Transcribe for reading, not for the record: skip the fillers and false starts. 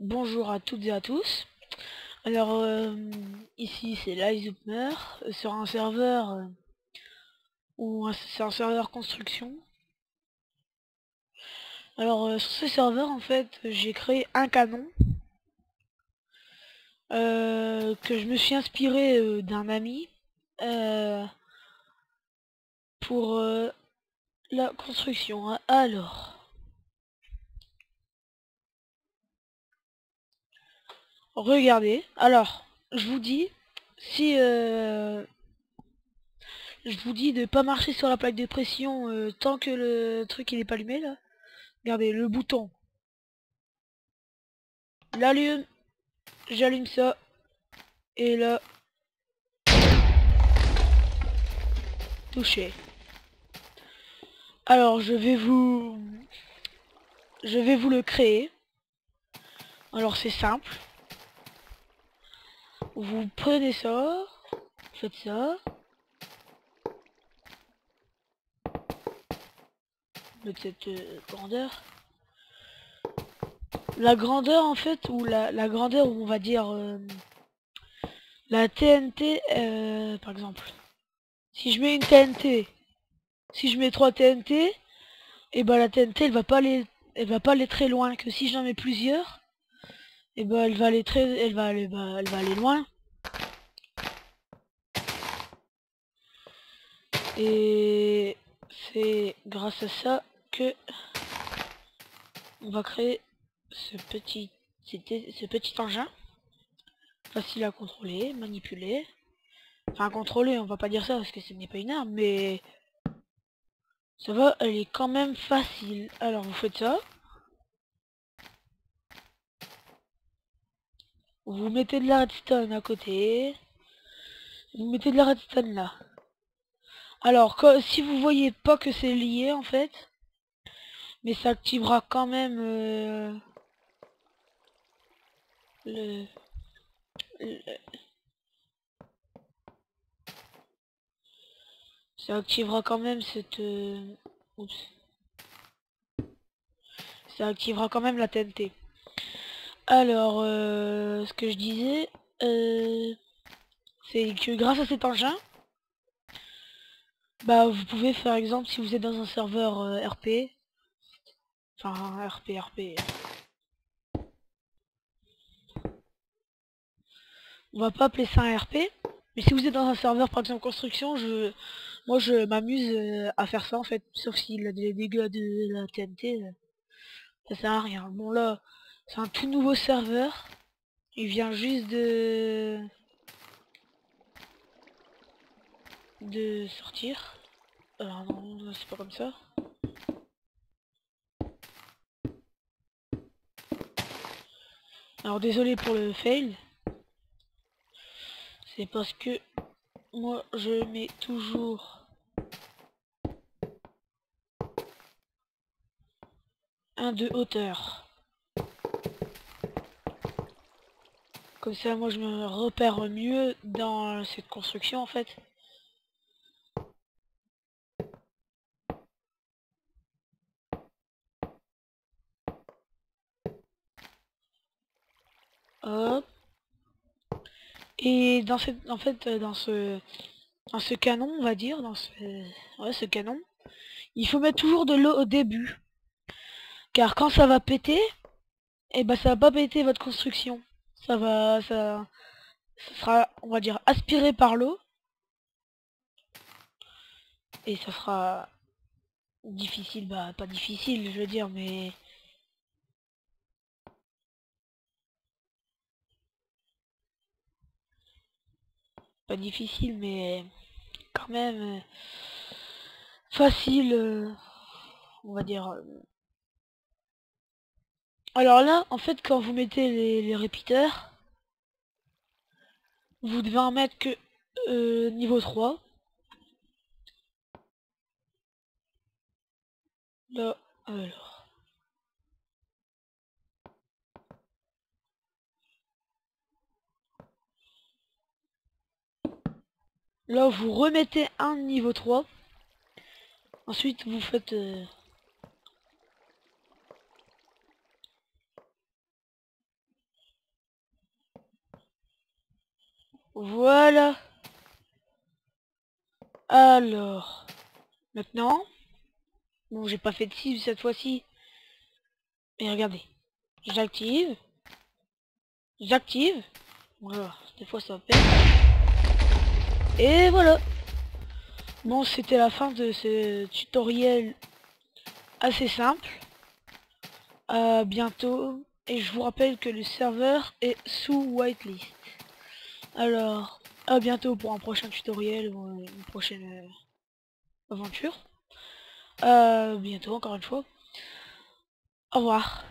Bonjour à toutes et à tous. Alors ici c'est Lizupmer sur un serveur c'est un serveur construction. Alors sur ce serveur en fait j'ai créé un canon que je me suis inspiré d'un ami pour la construction. Alors regardez, alors je vous dis si je vous dis de pas marcher sur la plaque de pression tant que le truc il est pas allumé là. Regardez le bouton. L'allume, j'allume ça, et là, touché. Alors je vais vous le créer. Alors c'est simple. Vous prenez ça, faites ça. Mettre cette grandeur. La grandeur en fait, ou la grandeur où on va dire la TNT, par exemple. Si je mets une TNT, si je mets 3 TNT, et ben la TNT elle va pas aller très loin. Que si j'en mets plusieurs, et ben elle va aller elle va aller loin. Et c'est grâce à ça que on va créer ce petit engin facile à contrôler, manipuler. Enfin contrôler, on va pas dire ça parce que ce n'est pas une arme, mais ça va, elle est quand même facile. Alors vous faites ça. Vous mettez de la redstone à côté. Vous mettez de la redstone là. Alors si vous voyez pas que c'est lié en fait, mais ça activera quand même le, le- ça activera quand même cette oups. Ça activera quand même la TNT. Alors ce que je disais c'est que grâce à cet engin, bah vous pouvez par exemple si vous êtes dans un serveur RP, enfin RP, on va pas appeler ça un RP, mais si vous êtes dans un serveur par exemple construction, moi je m'amuse à faire ça en fait, sauf s'il a des dégâts de la TNT, ça sert à rien. Bon là, c'est un tout nouveau serveur, il vient juste de sortir. Alors non, c'est pas comme ça. Alors désolé pour le fail. C'est parce que moi je mets toujours un de hauteur. Comme ça moi je me repère mieux dans cette construction en fait. Hop. Et dans cette, en fait dans ce canon on va dire, ce canon, il faut mettre toujours de l'eau au début. Car quand ça va péter, et ben ça va pas péter votre construction. Ça sera, on va dire, aspiré par l'eau. Et ça sera difficile, bah pas difficile je veux dire, mais pas difficile, mais quand même facile, on va dire. Alors là, en fait, quand vous mettez les répiteurs, vous devez en mettre que niveau 3. Là, alors. Là, vous remettez un niveau 3. Ensuite, vous faites... Voilà. Alors, maintenant, bon, j'ai pas fait de cible cette fois-ci. Mais regardez, j'active, j'active. Voilà, des fois ça pète. Et voilà. Bon, c'était la fin de ce tutoriel assez simple. À bientôt. Et je vous rappelle que le serveur est sous whitelist. Alors, à bientôt pour un prochain tutoriel ou une prochaine aventure. Bientôt encore une fois. Au revoir.